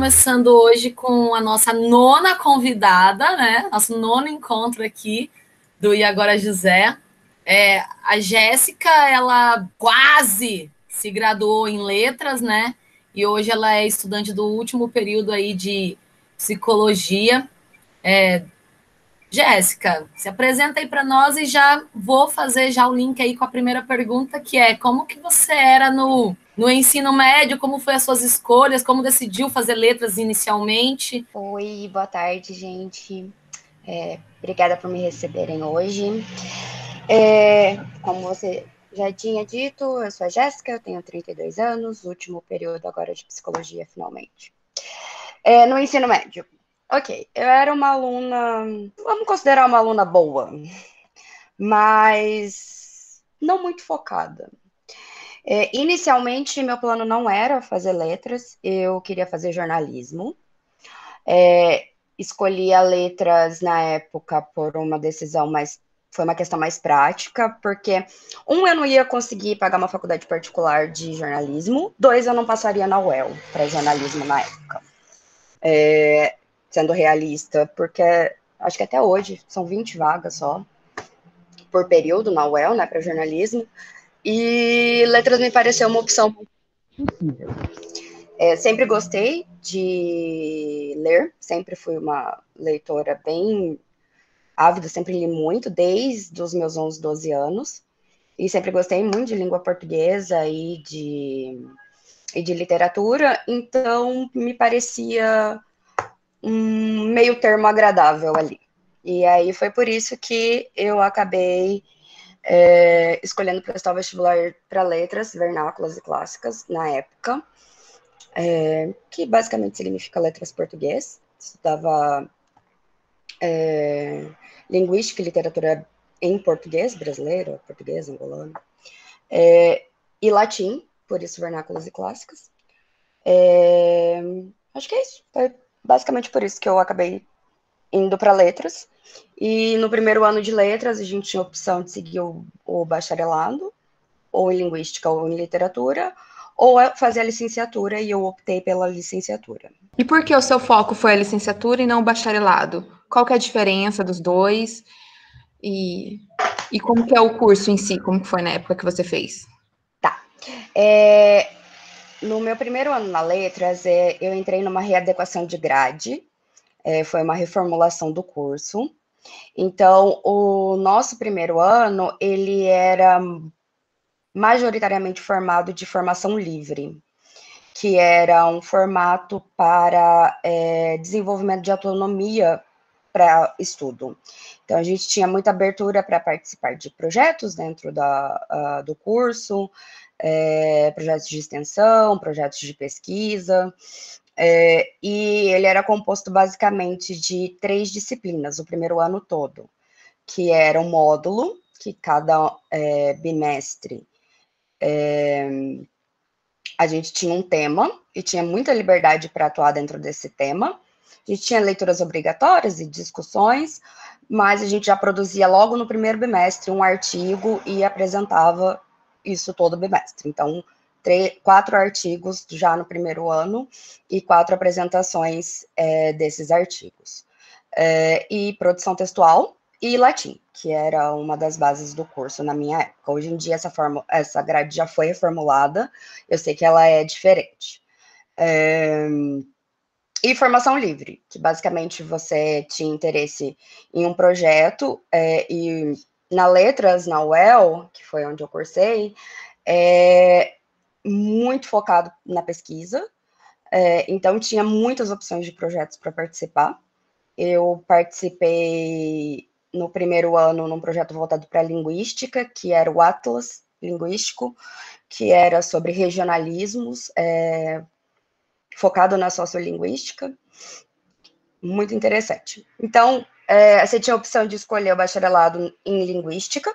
começando hoje com a nossa nona convidada, né? Nosso nono encontro aqui do E Agora José. A Jéssica, ela quase se graduou em letras, né? E hoje ela é estudante do último período aí de psicologia. Jéssica, se apresenta aí para nós e já vou fazer já o link aí com a primeira pergunta, que é como que você era no ensino médio, como foi as suas escolhas, como decidiu fazer letras inicialmente? Oi, boa tarde, gente. Obrigada por me receberem hoje. Como você já tinha dito, eu sou a Jéssica, eu tenho 32 anos, último período agora de psicologia, finalmente. No ensino médio. Ok, eu era uma aluna, vamos considerar uma aluna boa, mas não muito focada. Inicialmente, meu plano não era fazer letras, eu queria fazer jornalismo. Escolhi a letras na época por uma decisão foi uma questão mais prática, porque, eu não ia conseguir pagar uma faculdade particular de jornalismo, 2, eu não passaria na UEL para jornalismo na época. Sendo realista, porque acho que até hoje são 20 vagas só por período na UEL, né, para jornalismo, e letras me pareceu uma opção possível. Sempre gostei de ler, sempre fui uma leitora bem ávida, sempre li muito, desde os meus 11, 12 anos, e sempre gostei muito de língua portuguesa e de literatura, então me parecia um meio termo agradável ali. E aí foi por isso que eu acabei escolhendo prestar o vestibular para letras, vernáculas e clássicas, na época, que basicamente significa letras português. Estudava linguística e literatura em português, brasileiro, português, angolano, e latim, por isso vernáculas e clássicas. Acho que é isso. Foi basicamente por isso que eu acabei indo para letras. E no primeiro ano de letras, a gente tinha a opção de seguir o bacharelado, ou em linguística ou em literatura, ou fazer a licenciatura, e eu optei pela licenciatura. E por que o seu foco foi a licenciatura e não o bacharelado? Qual que é a diferença dos dois? E como que é o curso em si? Como que foi na época que você fez? Tá. No meu primeiro ano na letras, eu entrei numa readequação de grade, foi uma reformulação do curso. Então, o nosso primeiro ano, ele era majoritariamente formado de formação livre, que era um formato para desenvolvimento de autonomia para estudo. Então, a gente tinha muita abertura para participar de projetos dentro do curso, projetos de extensão, projetos de pesquisa, e ele era composto basicamente de 3 disciplinas, o primeiro ano todo, que era um módulo, que cada bimestre a gente tinha um tema e tinha muita liberdade para atuar dentro desse tema. A gente tinha leituras obrigatórias e discussões, mas a gente já produzia logo no primeiro bimestre um artigo e apresentava isso todo bimestre. Então, 4 artigos já no primeiro ano e 4 apresentações desses artigos. E produção textual e latim, que era uma das bases do curso na minha época. Hoje em dia essa grade já foi reformulada, eu sei que ela é diferente. E formação livre, que basicamente você tinha interesse em um projeto, e na letras, na UEL, que foi onde eu cursei, muito focado na pesquisa, então tinha muitas opções de projetos para participar. Eu participei no primeiro ano num projeto voltado para linguística, que era o Atlas Linguístico, que era sobre regionalismos, focado na sociolinguística. Muito interessante. Então, você tinha a opção de escolher o bacharelado em linguística.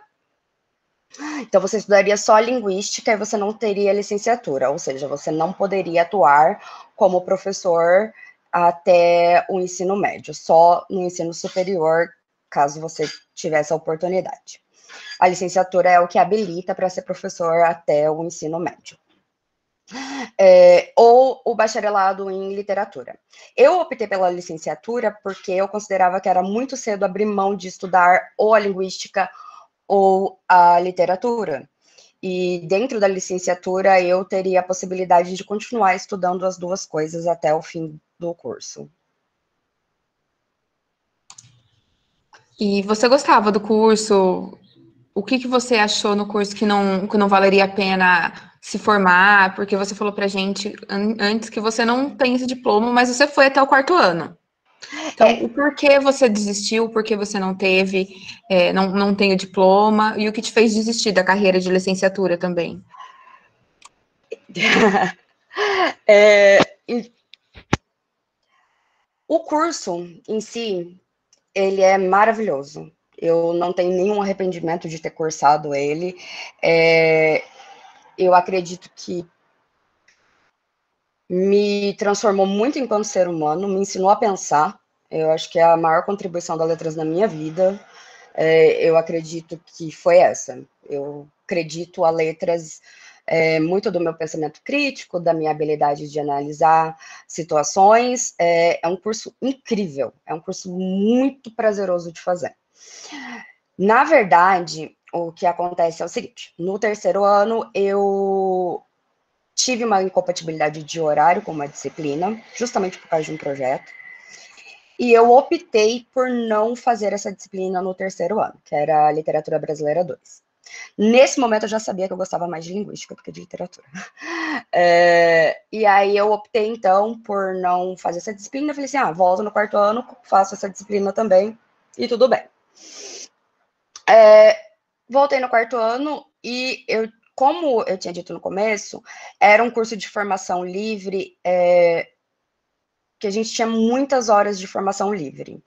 Então, você estudaria só linguística e você não teria licenciatura, ou seja, você não poderia atuar como professor até o ensino médio, só no ensino superior, caso você tivesse a oportunidade. A licenciatura é o que habilita para ser professor até o ensino médio. ou o bacharelado em literatura. Eu optei pela licenciatura porque eu considerava que era muito cedo abrir mão de estudar ou a linguística ou a literatura. E dentro da licenciatura eu teria a possibilidade de continuar estudando as duas coisas até o fim do curso. E você gostava do curso? O que você achou no curso que não valeria a pena se formar? Porque você falou pra gente antes que você não tem esse diploma, mas você foi até o 4º ano. Então, o porquê você desistiu, o porquê você não teve, não tem o diploma, e o que te fez desistir da carreira de licenciatura também? O curso em si, ele é maravilhoso. Eu não tenho nenhum arrependimento de ter cursado ele. Eu acredito que me transformou muito enquanto ser humano, me ensinou a pensar. Eu acho que é a maior contribuição da Letras na minha vida. Eu acredito que foi essa. Eu acredito a Letras muito do meu pensamento crítico, da minha habilidade de analisar situações. É um curso incrível, é um curso muito prazeroso de fazer. Na verdade, o que acontece é o seguinte: no 3º ano, eu tive uma incompatibilidade de horário com uma disciplina, justamente por causa de um projeto, e eu optei por não fazer essa disciplina no 3º ano, que era a Literatura Brasileira 2. Nesse momento eu já sabia que eu gostava mais de linguística do que de literatura. E aí eu optei, então, por não fazer essa disciplina. Eu falei assim, volto no 4º ano, faço essa disciplina também, e tudo bem. Voltei no 4º ano e como eu tinha dito no começo, era um curso de formação livre, que a gente tinha muitas horas de formação livre.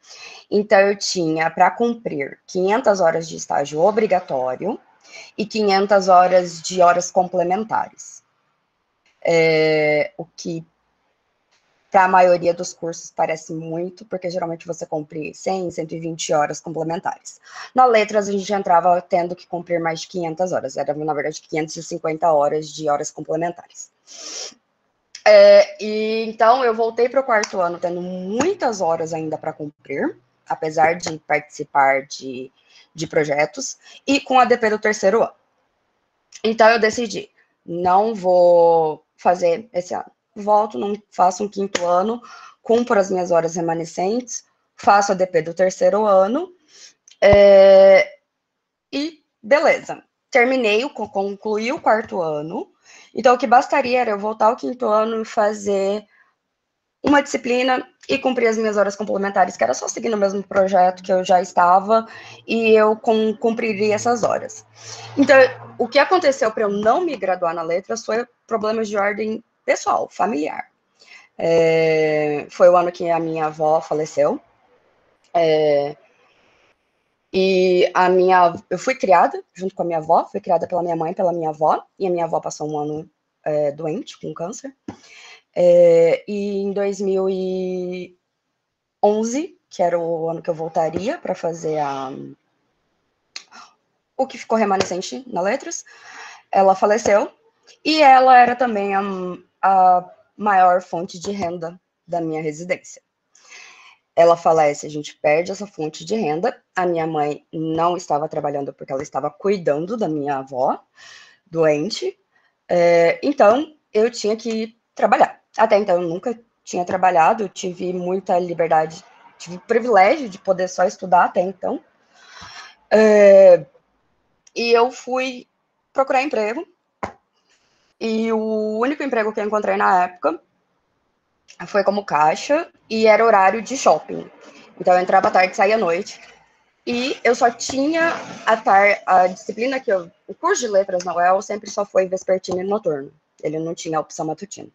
Então, eu tinha para cumprir 500 horas de estágio obrigatório e 500 horas de horas complementares. O que, para a maioria dos cursos, parece muito, porque geralmente você cumpre 100, 120 horas complementares. Na Letras, a gente entrava tendo que cumprir mais de 500 horas. Era, na verdade, 550 horas de horas complementares. Então, eu voltei para o 4º ano tendo muitas horas ainda para cumprir, apesar de participar de projetos, e com a DP do 3º ano. Então, eu decidi, não vou fazer esse ano. Volto, não faço um 5º ano, cumpro as minhas horas remanescentes, faço a DP do 3º ano, e beleza. Terminei, concluí o 4º ano. Então, o que bastaria era eu voltar ao 5º ano e fazer uma disciplina e cumprir as minhas horas complementares, que era só seguir no mesmo projeto que eu já estava, e eu cumpriria essas horas. Então, o que aconteceu para eu não me graduar na Letras foi problemas de ordem pessoal, familiar. Foi o ano que a minha avó faleceu. E eu fui criada junto com a minha avó, fui criada pela minha mãe, pela minha avó, e a minha avó passou um ano doente, com câncer. E em 2011, que era o ano que eu voltaria para fazer o que ficou remanescente na Letras, ela faleceu, e ela era também a maior fonte de renda da minha residência. Ela falece, a gente perde essa fonte de renda. A minha mãe não estava trabalhando porque ela estava cuidando da minha avó doente. Então, eu tinha que trabalhar. Até então, eu nunca tinha trabalhado, eu tive muita liberdade, tive o privilégio de poder só estudar até então. E eu fui procurar emprego. E o único emprego que eu encontrei na época foi como caixa, e era horário de shopping. Então, eu entrava à tarde e saía à noite. E eu só tinha a disciplina o curso de letras na UEL sempre só foi vespertino e noturno. Ele não tinha opção matutina.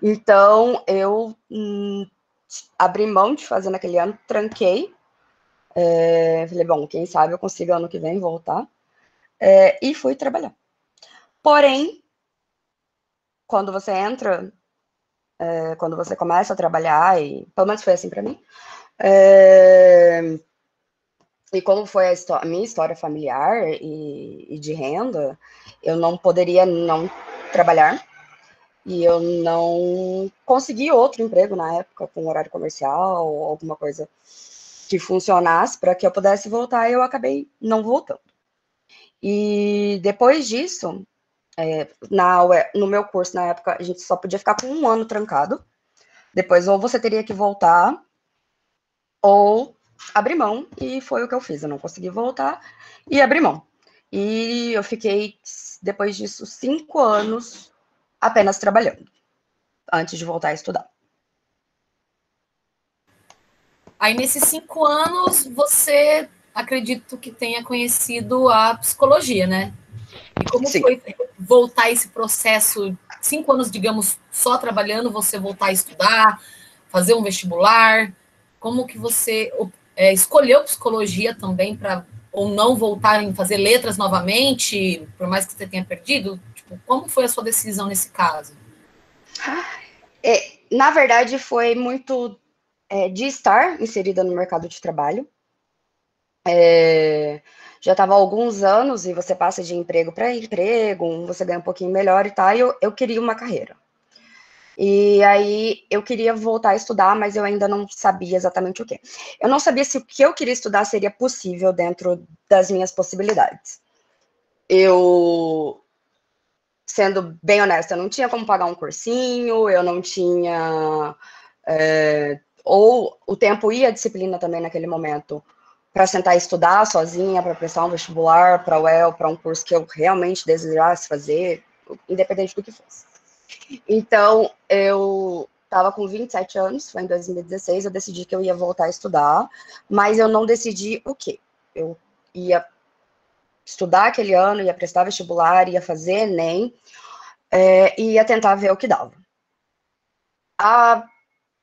Então, eu abri mão de fazer naquele ano, tranquei. Falei, bom, quem sabe eu consigo ano que vem voltar. E fui trabalhar. Porém, quando você entra, quando você começa a trabalhar, e pelo menos foi assim para mim, e como foi a minha história familiar e de renda, eu não poderia não trabalhar. E eu não consegui outro emprego na época, com horário comercial, ou alguma coisa que funcionasse para que eu pudesse voltar, e eu acabei não voltando. E depois disso, no meu curso, na época, a gente só podia ficar com 1 ano trancado. Depois, ou você teria que voltar, ou abrir mão, e foi o que eu fiz. Eu não consegui voltar e abrir mão. E eu fiquei, depois disso, 5 anos apenas trabalhando, antes de voltar a estudar. Aí, nesses 5 anos, você, acredito que tenha conhecido a psicologia, né? E como Sim. foi voltar esse processo, 5 anos, digamos, só trabalhando, você voltar a estudar, fazer um vestibular? Como que você escolheu psicologia também para ou não voltar em fazer letras novamente, por mais que você tenha perdido? Tipo, como foi a sua decisão nesse caso? Na verdade, foi muito de estar inserida no mercado de trabalho. Já estava há alguns anos e você passa de emprego para emprego, você ganha um pouquinho melhor e tal, e eu queria uma carreira. E aí eu queria voltar a estudar, mas eu ainda não sabia exatamente o quê. Eu não sabia se o que eu queria estudar seria possível dentro das minhas possibilidades. Eu, sendo bem honesta, eu não tinha como pagar um cursinho, eu não tinha... ou o tempo e a disciplina também naquele momento para sentar e estudar sozinha, para prestar um vestibular, para a UEL, para um curso que eu realmente desejasse fazer, independente do que fosse. Então, eu estava com 27 anos, foi em 2016, eu decidi que eu ia voltar a estudar, mas eu não decidi o quê. Eu ia estudar aquele ano, ia prestar vestibular, ia fazer ENEM, e ia tentar ver o que dava. A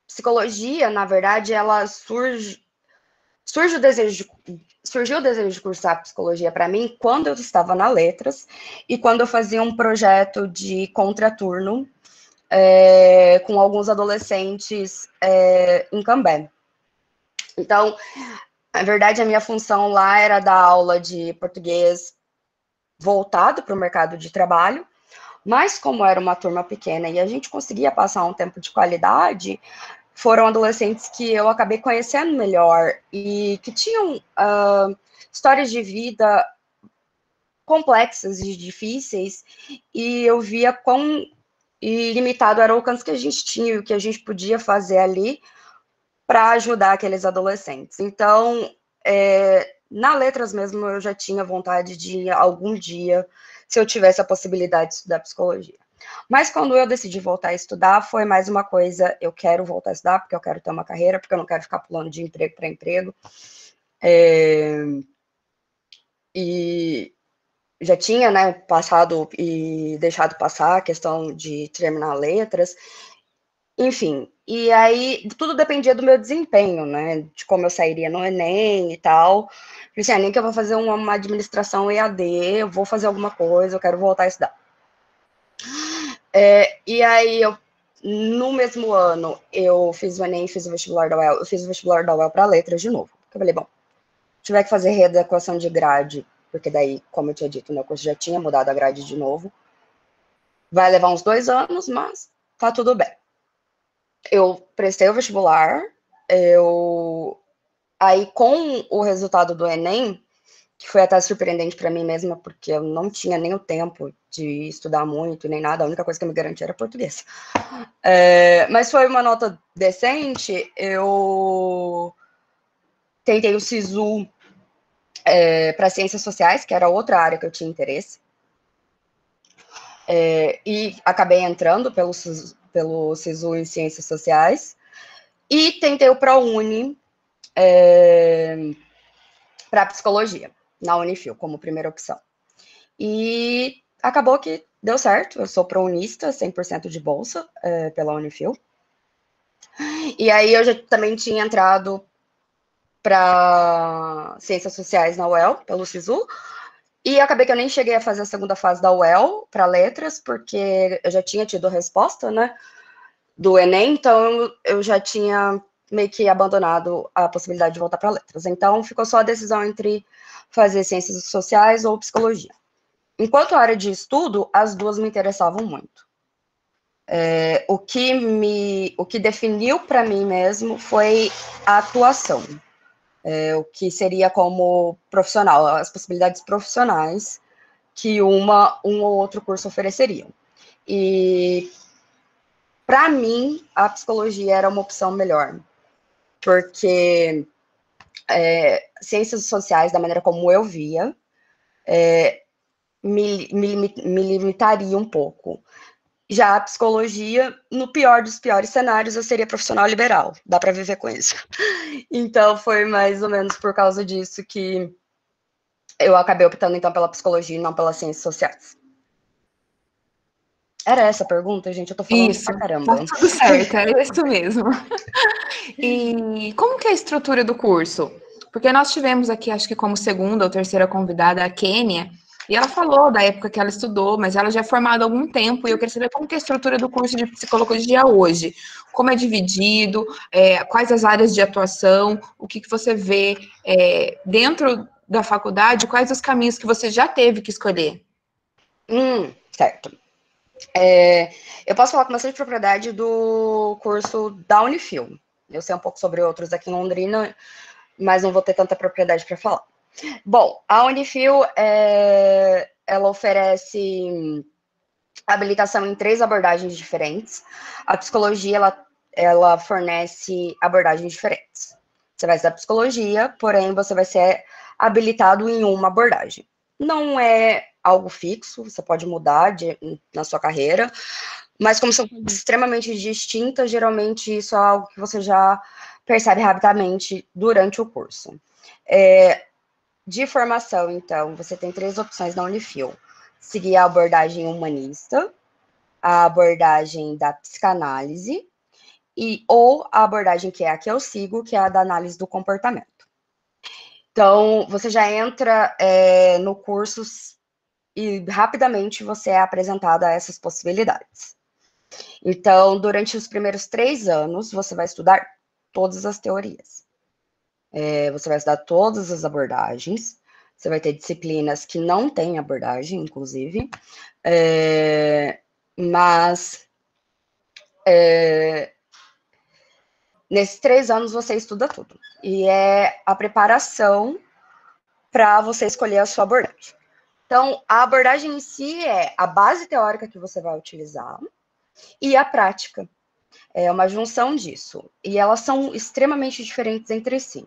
psicologia, na verdade, ela surgiu o desejo de cursar psicologia para mim quando eu estava na Letras e quando eu fazia um projeto de contraturno com alguns adolescentes em Cambé. Então, na verdade, a minha função lá era dar aula de português voltado para o mercado de trabalho, mas como era uma turma pequena e a gente conseguia passar um tempo de qualidade, foram adolescentes que eu acabei conhecendo melhor e que tinham histórias de vida complexas e difíceis, e eu via quão limitado era o alcance que a gente tinha e o que a gente podia fazer ali para ajudar aqueles adolescentes. Então, na Letras mesmo, eu já tinha vontade de, algum dia, se eu tivesse a possibilidade de estudar psicologia. Mas quando eu decidi voltar a estudar, foi mais uma coisa, eu quero voltar a estudar porque eu quero ter uma carreira, porque eu não quero ficar pulando de emprego para emprego. E já tinha, né, passado e deixado passar a questão de terminar Letras. Enfim, e aí tudo dependia do meu desempenho, né, de como eu sairia no Enem e tal. Eu disse, nem que eu vou fazer uma administração EAD, eu vou fazer alguma coisa, eu quero voltar a estudar. E aí, no mesmo ano, eu fiz o Enem e fiz o vestibular da UEL. Eu fiz o vestibular da UEL para Letras de novo. Eu falei, bom, tiver que fazer readequação de grade, porque daí, como eu tinha dito, meu curso já tinha mudado a grade de novo. Vai levar uns 2 anos, mas tá tudo bem. Eu prestei o vestibular, aí com o resultado do Enem, que foi até surpreendente para mim mesma, porque eu não tinha nem o tempo de estudar muito, nem nada, a única coisa que me garantia era português. Mas foi uma nota decente, eu tentei o SISU para Ciências Sociais, que era outra área que eu tinha interesse, e acabei entrando pelo SISU em Ciências Sociais, e tentei o ProUni para Psicologia, na Unifil, como primeira opção. E acabou que deu certo, eu sou prounista, 100% de bolsa pela Unifil. E aí eu já também tinha entrado para Ciências Sociais na UEL, pelo SISU, e acabei que eu nem cheguei a fazer a segunda fase da UEL para Letras, porque eu já tinha tido a resposta, né, do Enem, então eu já tinha meio que abandonado a possibilidade de voltar para Letras. Então ficou só a decisão entre fazer Ciências Sociais ou Psicologia. enquanto área de estudo, as duas me interessavam muito. O que definiu para mim mesmo foi a atuação. O que seria como profissional, as possibilidades profissionais que um ou outro curso ofereceriam. E, para mim, a psicologia era uma opção melhor, porque ciências sociais, da maneira como eu via, me limitaria um pouco. Já a psicologia, no pior dos piores cenários, eu seria profissional liberal. Dá para viver com isso. Então, foi mais ou menos por causa disso que eu acabei optando, então, pela psicologia e não pelas ciências sociais. Era essa a pergunta, gente? Eu tô falando Isso, pra caramba. tá tudo certo, é isso mesmo. E como que é a estrutura do curso? Porque nós tivemos aqui, acho que como segunda ou terceira convidada, a Kênia, e ela falou da época que ela estudou, mas ela já é formada há algum tempo, e eu queria saber como que é a estrutura do curso de psicologia hoje. Como é dividido, quais as áreas de atuação, o que você vê dentro da faculdade, quais os caminhos que você já teve que escolher? Certo. Eu posso falar com bastante propriedade do curso da Unifil. Eu sei um pouco sobre outros aqui em Londrina, mas não vou ter tanta propriedade para falar. Bom, a Unifil, ela oferece habilitação em 3 abordagens diferentes. A psicologia, ela fornece abordagens diferentes. Você vai estudar psicologia, porém você vai ser habilitado em uma abordagem. Não é algo fixo, você pode mudar na sua carreira, mas como são coisas extremamente distintas, geralmente isso é algo que você já percebe rapidamente durante o curso. De formação, então, você tem 3 opções na Unifil. Seguir a abordagem humanista, a abordagem da psicanálise, ou a abordagem que é a que eu sigo, que é a da análise do comportamento. Então, você já entra no curso e rapidamente você é apresentado a essas possibilidades. Então, durante os primeiros 3 anos, você vai estudar todas as teorias. Você vai estudar todas as abordagens, você vai ter disciplinas que não têm abordagem, inclusive, mas nesses 3 anos você estuda tudo. E é a preparação para você escolher a sua abordagem. Então, a abordagem em si é a base teórica que você vai utilizar e a prática. É uma junção disso. E elas são extremamente diferentes entre si.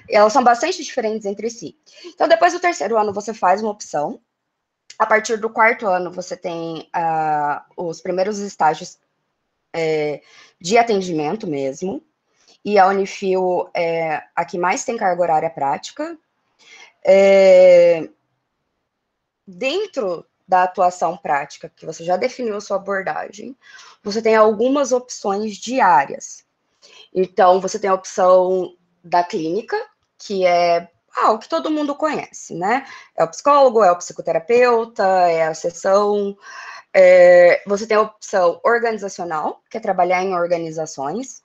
Elas são bastante diferentes entre si. Então, depois do 3º ano, você faz uma opção. A partir do 4º ano, você tem os primeiros estágios de atendimento mesmo. E a Unifil é a que mais tem carga horária prática. Dentro da atuação prática, que você já definiu a sua abordagem, você tem algumas opções diárias. Então, você tem a opção da clínica, que é o que todo mundo conhece, né? É o psicólogo, é o psicoterapeuta, é a sessão. Você tem a opção organizacional, que é trabalhar em organizações,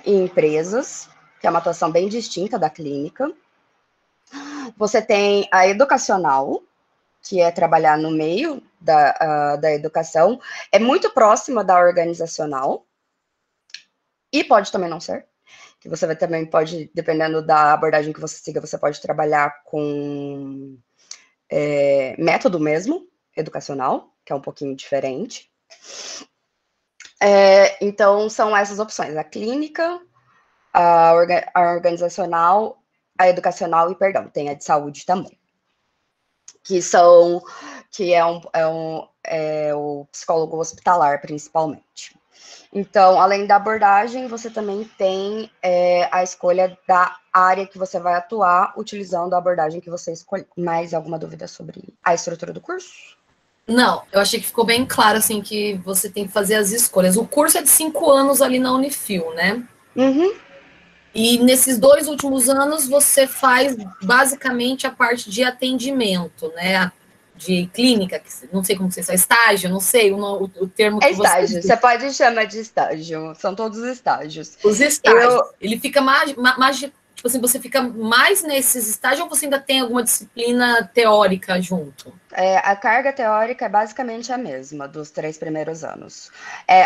em empresas, que é uma atuação bem distinta da clínica. Você tem a educacional, que é trabalhar no meio da educação, é muito próxima da organizacional, e pode também não ser, que você também pode, dependendo da abordagem que você siga, você pode trabalhar com método mesmo, educacional, que é um pouquinho diferente. Então, são essas opções, a clínica, a organizacional, a educacional e, tem a de saúde também. Que é o psicólogo hospitalar, principalmente. Então, além da abordagem, você também tem a escolha da área que você vai atuar, utilizando a abordagem que você escolheu. Mais alguma dúvida sobre a estrutura do curso? Não, eu achei que ficou bem claro, assim, que você tem que fazer as escolhas. O curso é de 5 anos ali na Unifil, né? Uhum. E nesses 2 últimos anos, você faz basicamente a parte de atendimento, né? de clínica, não sei como você fala, estágio, não sei o termo que estágio, você pode chamar de estágio, são todos os estágios. Os estágios, ele fica mais, tipo assim, você fica mais nesses estágios ou você ainda tem alguma disciplina teórica junto? A carga teórica é basicamente a mesma dos 3 primeiros anos.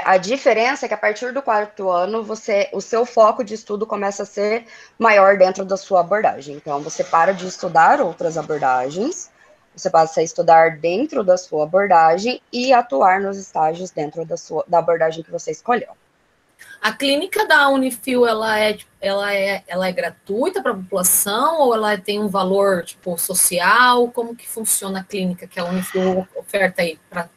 A diferença é que a partir do 4º ano, o seu foco de estudo começa a ser maior dentro da sua abordagem. Então, você para de estudar outras abordagens, você passa a estudar dentro da sua abordagem e atuar nos estágios dentro da abordagem que você escolheu. A clínica da Unifil, ela é gratuita para a população ou ela tem um valor, tipo, social? Como que funciona a clínica que a Unifil oferta aí para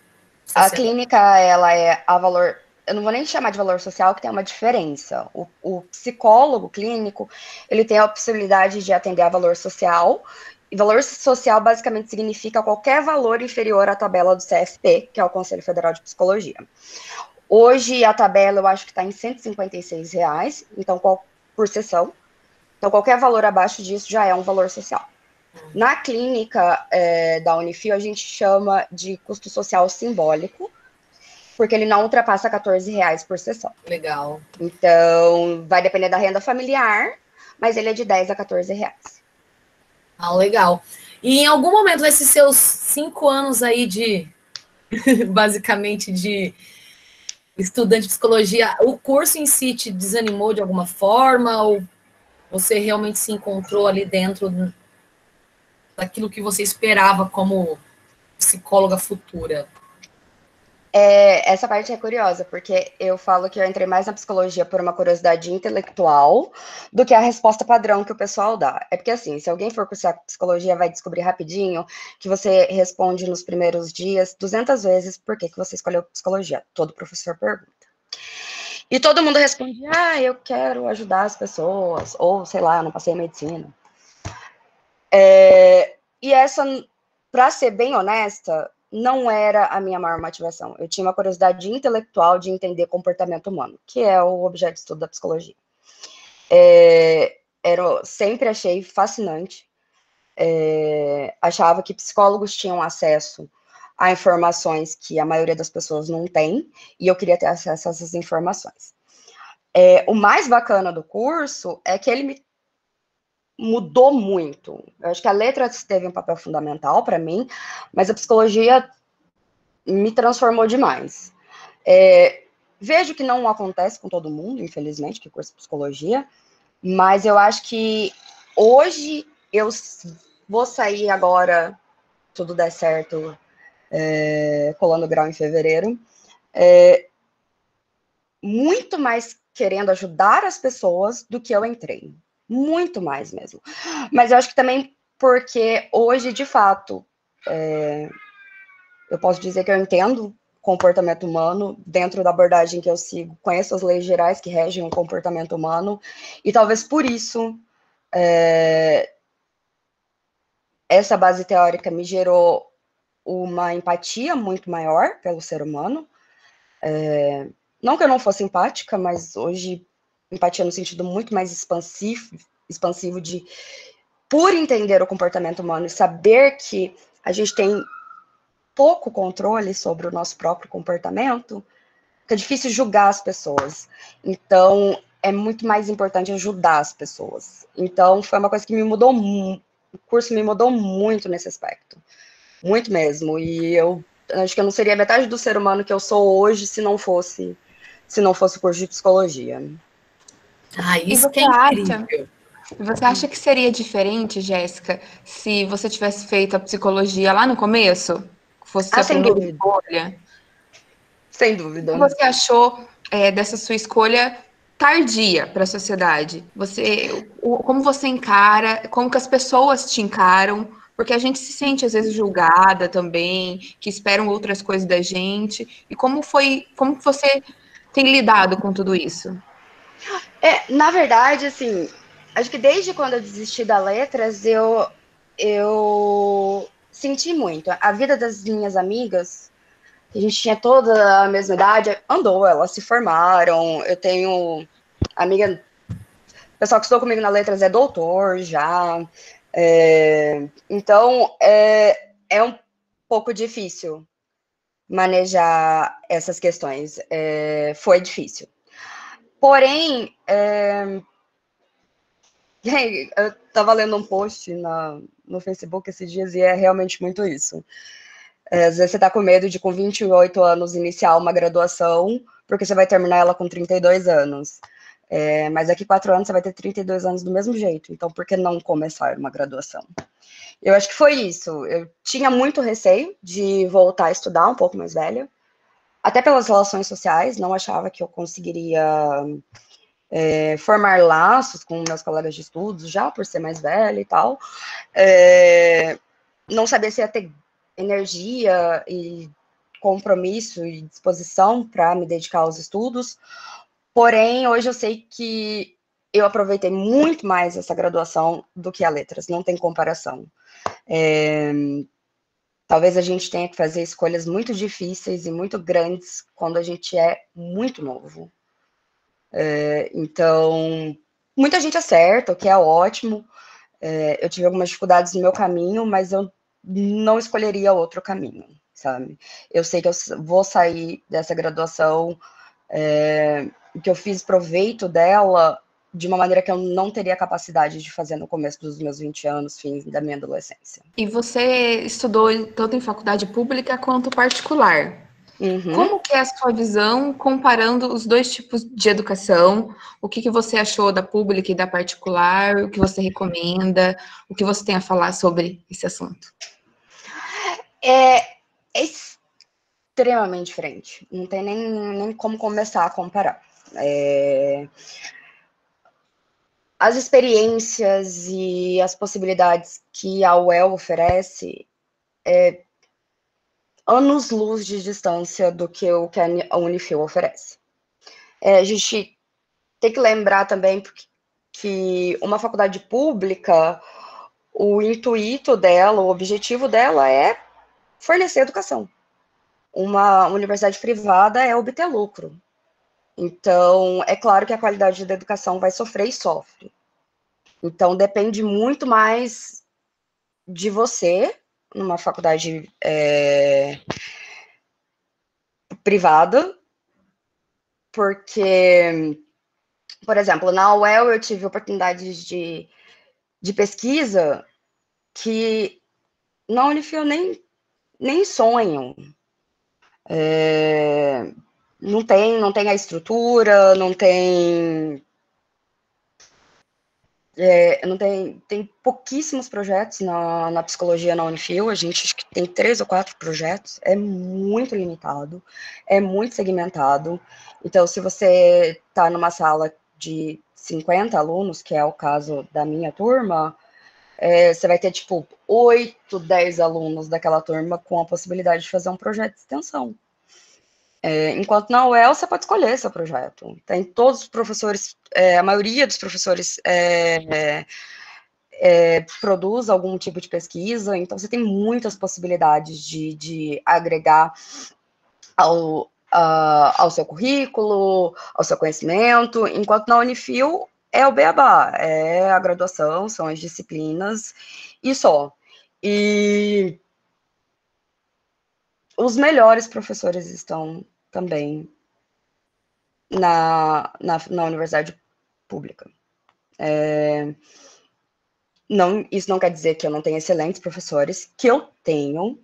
a clínica, ela é a valor... Eu não vou nem chamar de valor social, que tem uma diferença. O psicólogo clínico, ele tem a possibilidade de atender a valor social, e valor social basicamente significa qualquer valor inferior à tabela do CFP, que é o Conselho Federal de Psicologia. Hoje, a tabela, eu acho que está em R$156, então, por sessão. Então, qualquer valor abaixo disso já é um valor social. Na clínica da Unifil, a gente chama de custo social simbólico, porque ele não ultrapassa R$14 por sessão. Legal. Então, vai depender da renda familiar, mas ele é de R$10 a R$14. Ah, legal. E em algum momento desses seus 5 anos aí de, basicamente, de estudante de psicologia, o curso em si te desanimou de alguma forma ou você realmente se encontrou ali dentro daquilo que você esperava como psicóloga futura? Essa parte é curiosa, porque eu falo que eu entrei mais na psicologia por uma curiosidade intelectual do que a resposta padrão que o pessoal dá. É porque, assim, se alguém for cursar psicologia, vai descobrir rapidinho que você responde nos primeiros dias 200 vezes por que você escolheu psicologia. Todo professor pergunta. E todo mundo responde, eu quero ajudar as pessoas, ou, sei lá, eu não passei em medicina. E essa, para ser bem honesta, não era a minha maior motivação. Eu tinha uma curiosidade intelectual de entender comportamento humano, que é o objeto de estudo da psicologia. Sempre achei fascinante. Achava que psicólogos tinham acesso a informações que a maioria das pessoas não tem, e eu queria ter acesso a essas informações. O mais bacana do curso é que ele me mudou muito. Eu acho que a letra teve um papel fundamental para mim, mas a psicologia me transformou demais. Vejo que não acontece com todo mundo, infelizmente, que cursa psicologia, mas eu acho que hoje eu vou sair agora, tudo der certo, colando grau em fevereiro, muito mais querendo ajudar as pessoas do que eu entrei. Muito mais mesmo. Mas eu acho que também porque hoje, de fato, eu posso dizer que eu entendo comportamento humano dentro da abordagem que eu sigo, conheço as leis gerais que regem o comportamento humano, e talvez por isso essa base teórica me gerou uma empatia muito maior pelo ser humano. Não que eu não fosse empática, mas hoje empatia no sentido muito mais expansivo de, por entender o comportamento humano e saber que a gente tem pouco controle sobre o nosso próprio comportamento, fica difícil julgar as pessoas. Então, é muito mais importante ajudar as pessoas. Então, foi uma coisa que me mudou muito. O curso me mudou muito nesse aspecto. Muito mesmo. E eu acho que eu não seria metade do ser humano que eu sou hoje se não fosse o curso de psicologia. Isso que é incrível. Você acha que seria diferente, Jéssica, se você tivesse feito a psicologia lá no começo? Fosse a primeira escolha? Sem dúvida. O que você achou dessa sua escolha tardia para a sociedade? Como você encara, como que as pessoas te encaram? Porque a gente se sente, às vezes, julgada também, que esperam outras coisas da gente. E como que você tem lidado com tudo isso? Na verdade, assim, acho que desde quando eu desisti da letras, eu senti muito. A vida das minhas amigas, a gente tinha toda a mesma idade, elas se formaram. Eu tenho amiga, o pessoal que estudou comigo na letras é doutor já. Então, pouco difícil manejar essas questões. Foi difícil. Porém, eu estava lendo um post no Facebook esses dias e é realmente muito isso. Às vezes você está com medo de, com 28 anos, iniciar uma graduação, porque você vai terminar ela com 32 anos. Mas daqui 4 anos você vai ter 32 anos do mesmo jeito. Então, por que não começar uma graduação? Eu acho que foi isso. Eu tinha muito receio de voltar a estudar um pouco mais velha. Até pelas relações sociais, não achava que eu conseguiria formar laços com meus colegas de estudos, já por ser mais velha e tal. Não sabia se ia ter energia e compromisso e disposição para me dedicar aos estudos. Porém, hoje eu sei que eu aproveitei muito mais essa graduação do que a letras, não tem comparação. Talvez a gente tenha que fazer escolhas muito difíceis e muito grandes quando a gente é muito novo. Então, muita gente acerta, o que é ótimo. Eu tive algumas dificuldades no meu caminho, mas eu não escolheria outro caminho, sabe? Eu sei que eu vou sair dessa graduação, que eu fiz proveito dela de uma maneira que eu não teria capacidade de fazer no começo dos meus 20 anos, fim da minha adolescência. E você estudou tanto em faculdade pública quanto particular. Uhum. Como que é a sua visão comparando os dois tipos de educação? O que você achou da pública e da particular? O que você recomenda? O que você tem a falar sobre esse assunto? É extremamente diferente. Não tem nem como começar a comparar. As experiências e as possibilidades que a UEL oferece anos-luz de distância do que o que a Unifil oferece. A gente tem que lembrar também que uma faculdade pública, o intuito dela, o objetivo dela é fornecer educação. Uma universidade privada é obter lucro. Então, é claro que a qualidade da educação vai sofrer e sofre. Então, depende muito mais de você, numa faculdade privada, porque, por exemplo, na UEL eu tive oportunidades de pesquisa que na Unifil nem sonham. Não tem a estrutura, tem pouquíssimos projetos na psicologia na Unifil. A gente acho que tem 3 ou 4 projetos, é muito limitado, é muito segmentado. Então, se você está numa sala de 50 alunos, que é o caso da minha turma, você vai ter, tipo, 8, 10 alunos daquela turma com a possibilidade de fazer um projeto de extensão. Enquanto na UEL, você pode escolher seu projeto. Tem todos os professores, a maioria dos professores produz algum tipo de pesquisa, então você tem muitas possibilidades de agregar ao seu currículo, ao seu conhecimento, enquanto na Unifil é o beabá, é a graduação, são as disciplinas e só. E os melhores professores estão também na universidade pública. Isso não quer dizer que eu não tenha excelentes professores, que eu tenho.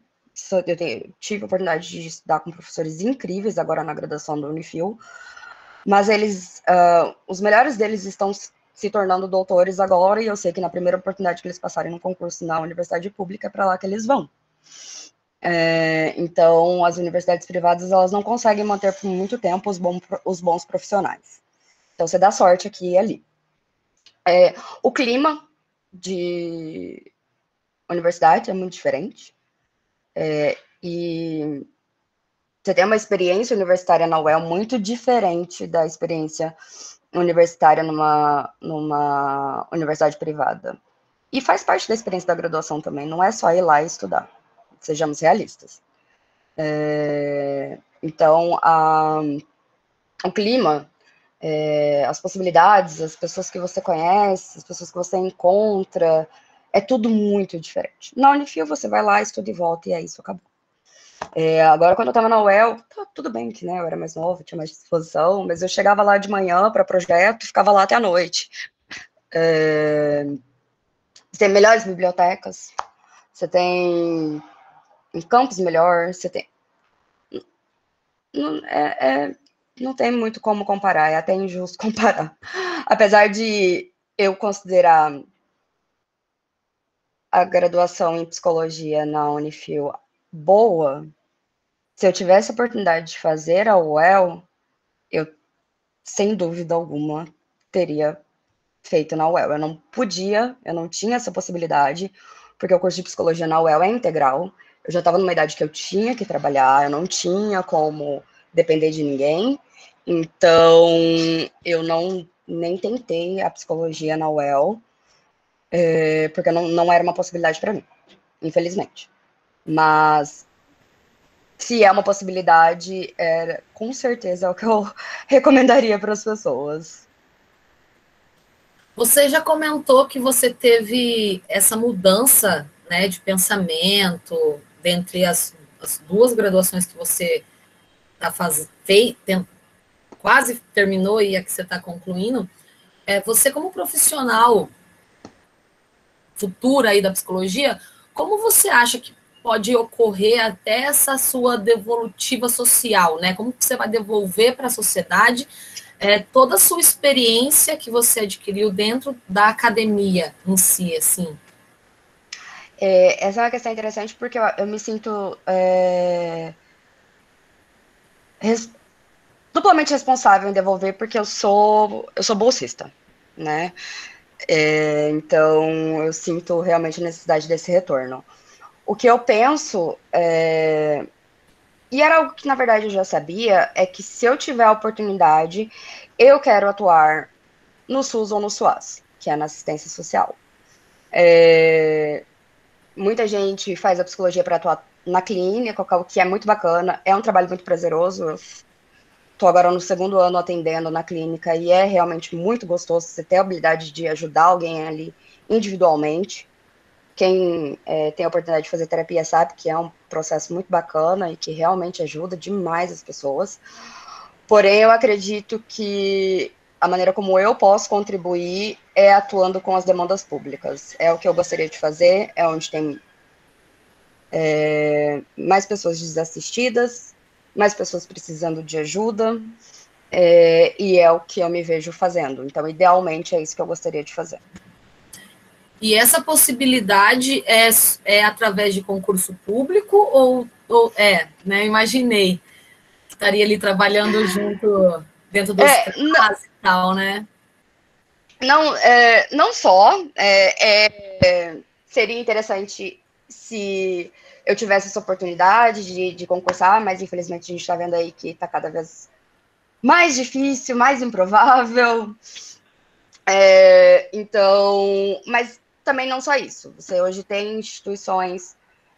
Tive a oportunidade de estudar com professores incríveis agora na graduação da Unifil, mas os melhores deles estão se tornando doutores agora, e eu sei que na primeira oportunidade que eles passarem no concurso na universidade pública, é para lá que eles vão. Então, as universidades privadas, elas não conseguem manter por muito tempo os bons profissionais. Então, você dá sorte aqui e ali. O clima de universidade é muito diferente. E você tem uma experiência universitária na UEL muito diferente da experiência universitária numa universidade privada. E faz parte da experiência da graduação também, não é só ir lá e estudar. Sejamos realistas. Então, o clima, as possibilidades, as pessoas que você conhece, as pessoas que você encontra, é tudo muito diferente. Na Unifil, você vai lá, estuda e volta, e é isso, acabou. Agora, quando eu estava na UEL, tá tudo bem que, né, eu era mais nova, tinha mais disposição, mas eu chegava lá de manhã para projeto e ficava lá até a noite. Você tem melhores bibliotecas, você tem um campus melhor, você tem... Não, não tem muito como comparar, é até injusto comparar. Apesar de eu considerar a graduação em psicologia na Unifil boa, se eu tivesse a oportunidade de fazer a UEL, eu, sem dúvida alguma, teria feito na UEL. Eu não podia, eu não tinha essa possibilidade, porque o curso de psicologia na UEL é integral. Eu já estava numa idade que eu tinha que trabalhar, eu não tinha como depender de ninguém. Então, eu nem tentei a psicologia na UEL, porque não era uma possibilidade para mim, infelizmente. Mas se é uma possibilidade, com certeza é o que eu recomendaria para as pessoas. Você já comentou que você teve essa mudança, né, de pensamento dentre as duas graduações que você está quase terminou e a que você está concluindo. Você, como profissional futura aí da psicologia, como você acha que pode ocorrer até essa sua devolutiva social, né? Como que você vai devolver para a sociedade toda a sua experiência que você adquiriu dentro da academia em si, assim? Essa é uma questão interessante porque eu me sinto duplamente responsável em devolver porque eu sou bolsista, né? Então eu sinto realmente a necessidade desse retorno. O que eu penso, e era algo que na verdade eu já sabia, é que se eu tiver a oportunidade, eu quero atuar no SUS ou no SUAS, que é na assistência social. Muita gente faz a psicologia para atuar na clínica, o que é muito bacana, é um trabalho muito prazeroso. Eu estou agora no 2º ano atendendo na clínica e é realmente muito gostoso você ter a habilidade de ajudar alguém ali individualmente. Quem tem a oportunidade de fazer terapia sabe que é um processo muito bacana e que realmente ajuda demais as pessoas. Porém, eu acredito que a maneira como eu posso contribuir é atuando com as demandas públicas. É o que eu gostaria de fazer, é onde tem mais pessoas desassistidas, mais pessoas precisando de ajuda, e é o que eu me vejo fazendo. Então, idealmente, é isso que eu gostaria de fazer. E essa possibilidade é através de concurso público ou né? Imaginei que estaria ali trabalhando junto dentro dos CRAS e tal, né? Não só. Seria interessante se eu tivesse essa oportunidade de concursar, mas infelizmente a gente está vendo aí que está cada vez mais difícil, mais improvável. Então, mas também não só isso. Você hoje tem instituições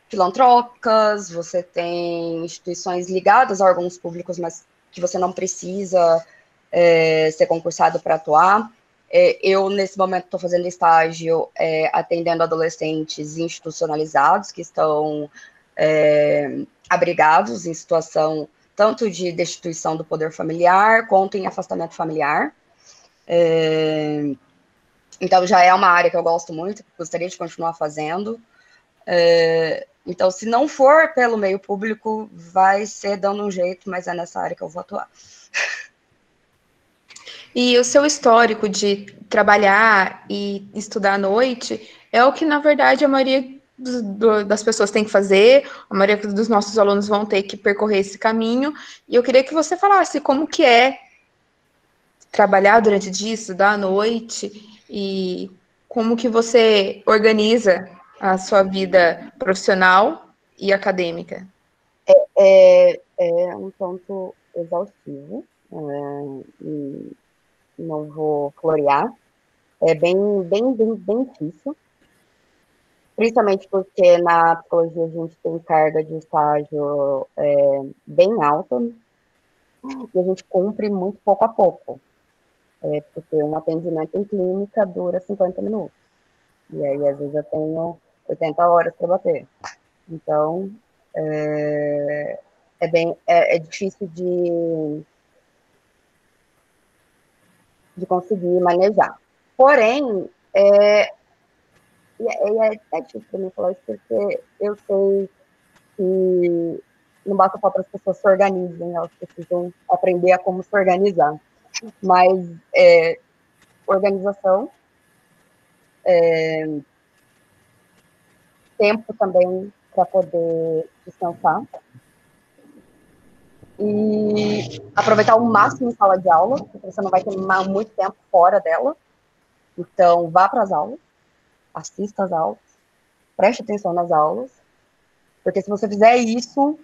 filantrópicas, você tem instituições ligadas a órgãos públicos, mas que você não precisa ser concursado para atuar. Eu, nesse momento, estou fazendo estágio atendendo adolescentes institucionalizados que estão abrigados em situação tanto de destituição do poder familiar quanto em afastamento familiar. Então, já é uma área que eu gosto muito, gostaria de continuar fazendo. Então, se não for pelo meio público, vai ser dando um jeito, mas é nessa área que eu vou atuar. E o seu histórico de trabalhar e estudar à noite é o que, na verdade, a maioria das pessoas tem que fazer, a maioria dos nossos alunos vão ter que percorrer esse caminho, e eu queria que você falasse como que é trabalhar durante o dia, estudar à noite, e como que você organiza a sua vida profissional e acadêmica. É um tanto exaustivo, não vou florear, é bem difícil, principalmente porque na psicologia a gente tem carga de estágio bem alta e a gente cumpre muito pouco a pouco, porque um atendimento em clínica dura 50 minutos, e aí às vezes eu tenho 80 horas para bater, então É difícil de conseguir manejar. Porém, é difícil para mim falar isso, porque eu sei que não basta só para as pessoas se organizem, elas precisam aprender a como se organizar. Mas organização, tempo também para poder descansar, e aproveitar o máximo em sala de aula, porque você não vai ter muito tempo fora dela. Então, vá para as aulas, assista às aulas, preste atenção nas aulas, porque se você fizer isso,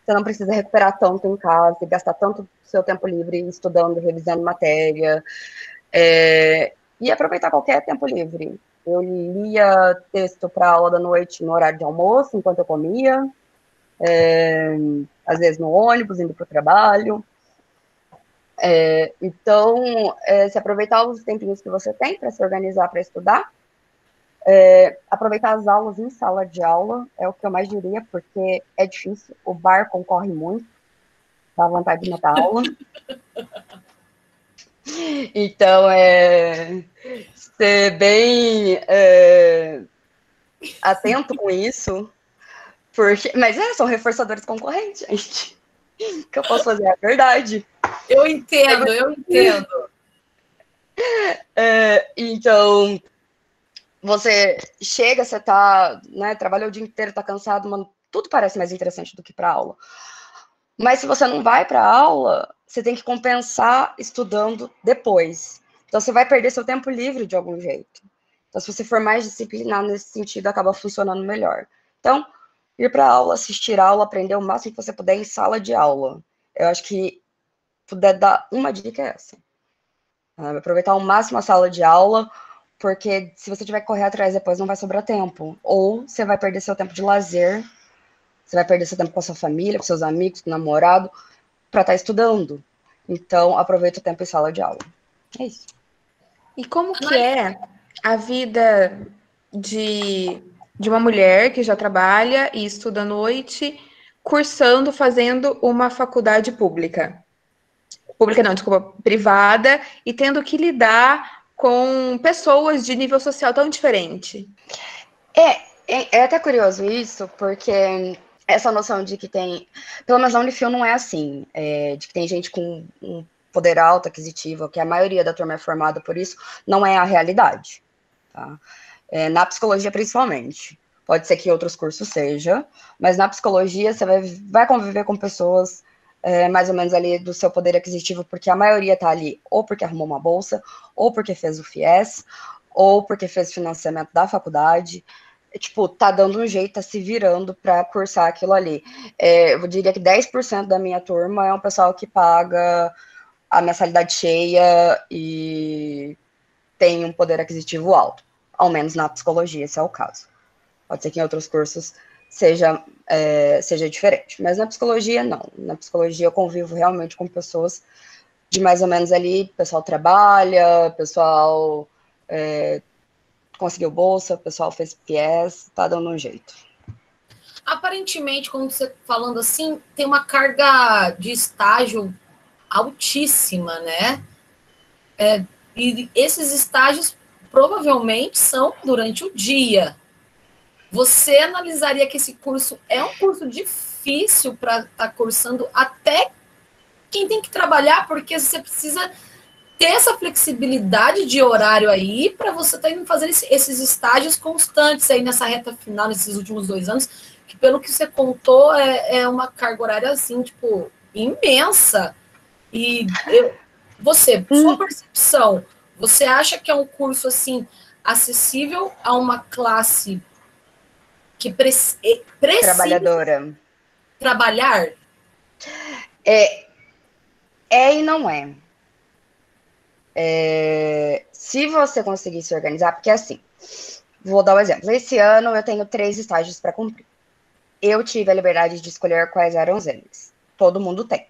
você não precisa recuperar tanto em casa e gastar tanto seu tempo livre estudando, revisando matéria, e aproveitar qualquer tempo livre. Eu lia texto para aula da noite no horário de almoço, enquanto eu comia, às vezes no ônibus, indo para o trabalho. Então, se aproveitar os tempinhos que você tem para se organizar para estudar, aproveitar as aulas em sala de aula é o que eu mais diria, porque é difícil, o bar concorre muito, dá vontade de matar a aula. Então, ser bem atento com isso, mas são reforçadores concorrentes, gente. O que eu posso fazer? É a verdade. Eu entendo. Então, você chega, você tá, né, trabalha o dia inteiro, tá cansado, mano, tudo parece mais interessante do que para aula. Mas se você não vai para aula, você tem que compensar estudando depois. Então, você vai perder seu tempo livre de algum jeito. Então, se você for mais disciplinado nesse sentido, acaba funcionando melhor. Então, ir para aula, assistir aula, aprender o máximo que você puder em sala de aula. Eu acho que puder dar uma dica é essa. Aproveitar ao máximo a sala de aula, porque se você tiver que correr atrás depois, não vai sobrar tempo. Ou você vai perder seu tempo de lazer, você vai perder seu tempo com a sua família, com seus amigos, com o namorado, para estar estudando. Então, aproveita o tempo em sala de aula. É isso. E como que é a vida de uma mulher que já trabalha e estuda à noite, cursando, fazendo uma faculdade pública? Pública não, desculpa, privada, e tendo que lidar com pessoas de nível social tão diferente. É até curioso isso, porque essa noção de que tem, pelo menos na Unifil não é assim, de que tem gente com um poder alto aquisitivo, que a maioria da turma é formada por isso, não é a realidade, tá? Na psicologia, principalmente. Pode ser que outros cursos seja, mas na psicologia você vai conviver com pessoas mais ou menos ali do seu poder aquisitivo, porque a maioria está ali ou porque arrumou uma bolsa, ou porque fez o FIES, ou porque fez financiamento da faculdade. Tipo, tá dando um jeito, tá se virando para cursar aquilo ali. Eu diria que 10% da minha turma é um pessoal que paga a mensalidade cheia e tem um poder aquisitivo alto. Ao menos na psicologia, esse é o caso. Pode ser que em outros cursos seja diferente. Mas na psicologia, não. Na psicologia eu convivo realmente com pessoas de mais ou menos ali, pessoal trabalha, pessoal conseguiu bolsa, o pessoal fez PS, tá dando um jeito. Aparentemente, como você falando assim, tem uma carga de estágio altíssima, né? E esses estágios provavelmente são durante o dia. Você analisaria que esse curso é um curso difícil para estar cursando até quem tem que trabalhar, porque você precisa ter essa flexibilidade de horário aí para você estar indo fazer esses estágios constantes aí nessa reta final, nesses últimos 2 anos, que pelo que você contou é uma carga horária assim, tipo, imensa. E sua percepção, você acha que é um curso assim acessível a uma classe que precisa trabalhadora trabalhar? E não é. Se você conseguir se organizar, porque assim, vou dar um exemplo. Esse ano eu tenho 3 estágios para cumprir. Eu tive a liberdade de escolher quais eram eles. Todo mundo tem.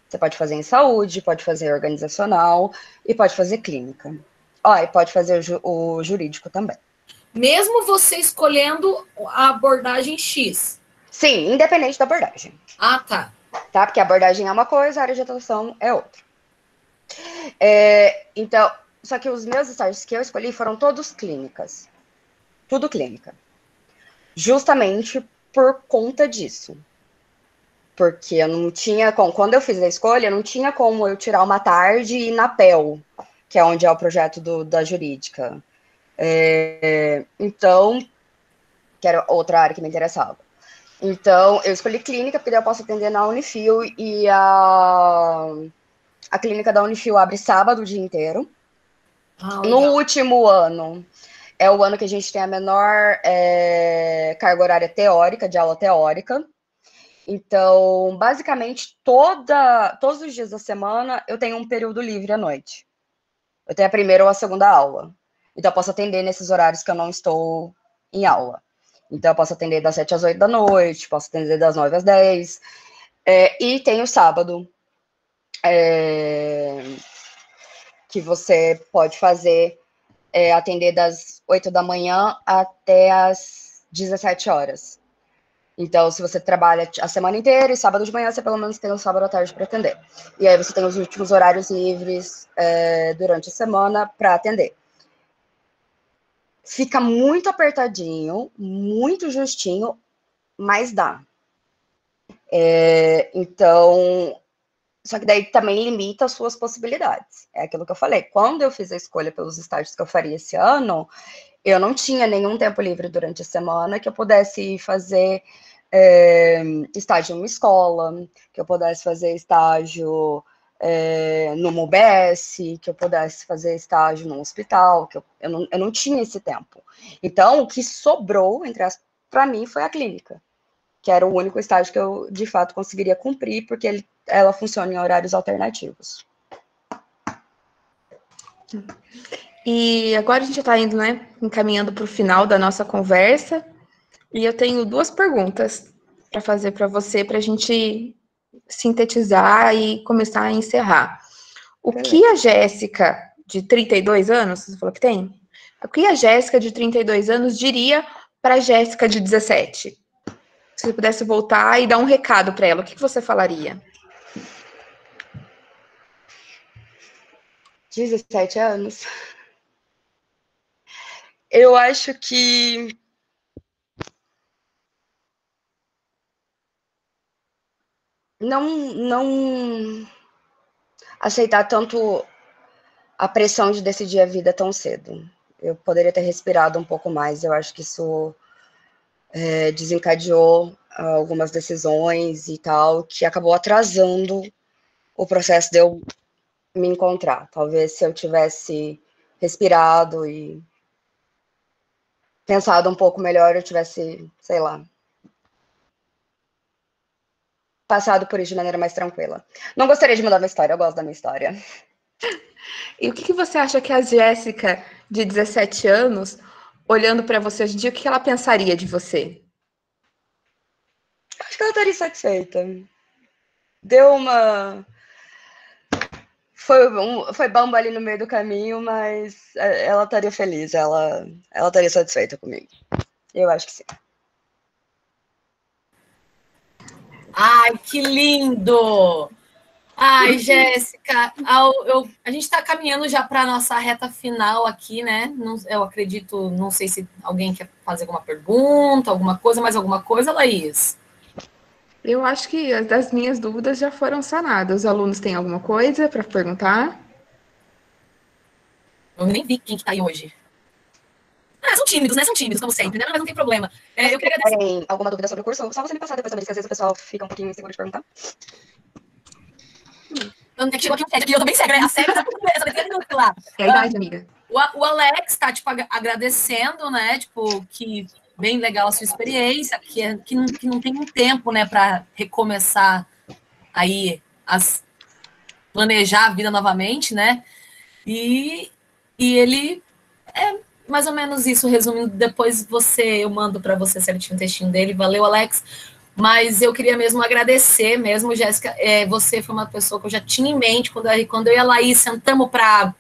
Você pode fazer em saúde, pode fazer organizacional e pode fazer clínica. E pode fazer o jurídico também. Mesmo você escolhendo a abordagem X? Sim, independente da abordagem. Ah, tá. Tá? Porque a abordagem é uma coisa, a área de atuação é outra. Então, só que os meus estágios que eu escolhi foram todos clínicas. Tudo clínica. Justamente por conta disso. Porque eu não tinha como, quando eu fiz a escolha, não tinha como eu tirar uma tarde e ir na PEL, que é onde é o projeto da jurídica. Então, que era outra área que me interessava. Então, eu escolhi clínica, porque daí eu posso atender na Unifil, e a clínica da Unifil abre sábado o dia inteiro. No último ano, é o ano que a gente tem a menor carga horária teórica, de aula teórica. Então, basicamente, todos os dias da semana, eu tenho um período livre à noite. Eu tenho a primeira ou a segunda aula. Então, eu posso atender nesses horários que eu não estou em aula. Então, eu posso atender das 7 às 8 da noite, posso atender das 9 às 10. E tem o sábado, que você pode fazer, atender das 8 da manhã até as 17 horas. Então, se você trabalha a semana inteira e sábado de manhã, você pelo menos tem o sábado à tarde para atender. E aí você tem os últimos horários livres durante a semana para atender. Fica muito apertadinho, muito justinho, mas dá. Então, só que daí também limita as suas possibilidades. É aquilo que eu falei. Quando eu fiz a escolha pelos estágios que eu faria esse ano, eu não tinha nenhum tempo livre durante a semana que eu pudesse fazer estágio em uma escola, que eu pudesse fazer estágio numa UBS, que eu pudesse fazer estágio num hospital, que eu não tinha esse tempo. Então, o que sobrou, para mim, foi a clínica, que era o único estágio que eu, de fato, conseguiria cumprir, porque ela funciona em horários alternativos. E agora a gente está indo, né, encaminhando para o final da nossa conversa, e eu tenho 2 perguntas para fazer para você, para a gente sintetizar e começar a encerrar. O que a Jéssica, de 32 anos, você falou que tem? O que a Jéssica, de 32 anos, diria para a Jéssica, de 17? Se você pudesse voltar e dar um recado para ela, o que você falaria? 17 anos. Eu acho que não aceitar tanto a pressão de decidir a vida tão cedo. Eu poderia ter respirado um pouco mais. Eu acho que isso desencadeou algumas decisões e tal, que acabou atrasando o processo de eu me encontrar. Talvez se eu tivesse respirado e pensado um pouco melhor, eu tivesse, sei lá, passado por isso de maneira mais tranquila. Não gostaria de mudar minha história, eu gosto da minha história. E o que você acha que a Jéssica, de 17 anos, olhando para você hoje em dia, o que ela pensaria de você? Acho que ela estaria satisfeita. Deu uma... Foi bamba ali no meio do caminho, mas ela estaria feliz, ela estaria satisfeita comigo. Eu acho que sim. Ai, que lindo! Ai, Jéssica, a gente está caminhando já para a nossa reta final aqui, né? Eu acredito, não sei se alguém quer fazer alguma pergunta, alguma coisa, mais alguma coisa, Laís? Eu acho que as das minhas dúvidas já foram sanadas. Os alunos têm alguma coisa para perguntar? Eu nem vi quem que tá aí hoje. São tímidos, né? São tímidos, como sempre, né? Mas não tem problema. Eu queria agradecer. Tem alguma dúvida sobre o curso? Só você me passar depois também, que às vezes o pessoal fica um pouquinho inseguro de perguntar. Chegou aqui um TED aqui, eu tô bem cega, né? A cega tá lá. É a idade, amiga. O Alex tá, tipo, agradecendo, né? Tipo, que bem legal a sua experiência, que não tem um tempo, né, para recomeçar aí, planejar a vida novamente, né? E ele mais ou menos isso, resumindo. Depois eu mando para você certinho o textinho dele. Valeu, Alex. Mas eu queria mesmo agradecer mesmo, Jéssica. Você foi uma pessoa que eu já tinha em mente quando eu e a Laís sentamos para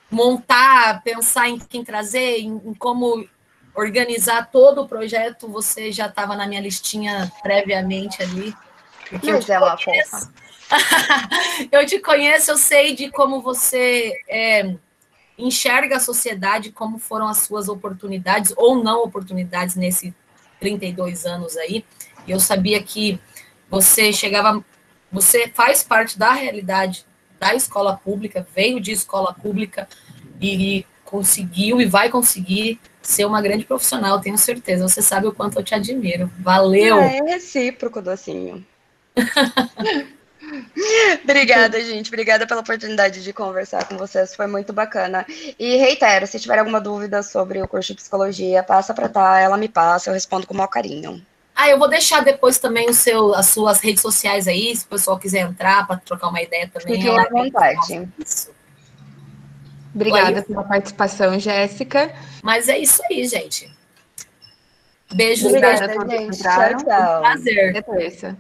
montar, pensar em quem trazer, em como organizar todo o projeto, você já estava na minha listinha previamente ali. Mas é uma fofa. Eu te conheço, eu sei de como você enxerga a sociedade, como foram as suas oportunidades ou não oportunidades nesses 32 anos aí. E eu sabia que você faz parte da realidade da escola pública, veio de escola pública e conseguiu e vai conseguir ser uma grande profissional, tenho certeza. Você sabe o quanto eu te admiro. Valeu! É recíproco, docinho. Obrigada, gente. Obrigada pela oportunidade de conversar com vocês. Foi muito bacana. E reitero, se tiver alguma dúvida sobre o curso de psicologia, passa para tá, ela me passa, eu respondo com o maior carinho. Eu vou deixar depois também as suas redes sociais aí, se o pessoal quiser entrar para trocar uma ideia também. Fiquem à vontade. Obrigada pela participação, Jéssica. Mas é isso aí, gente. Beijos. Obrigada, gente. Tchau, tchau. Prazer. Até terça.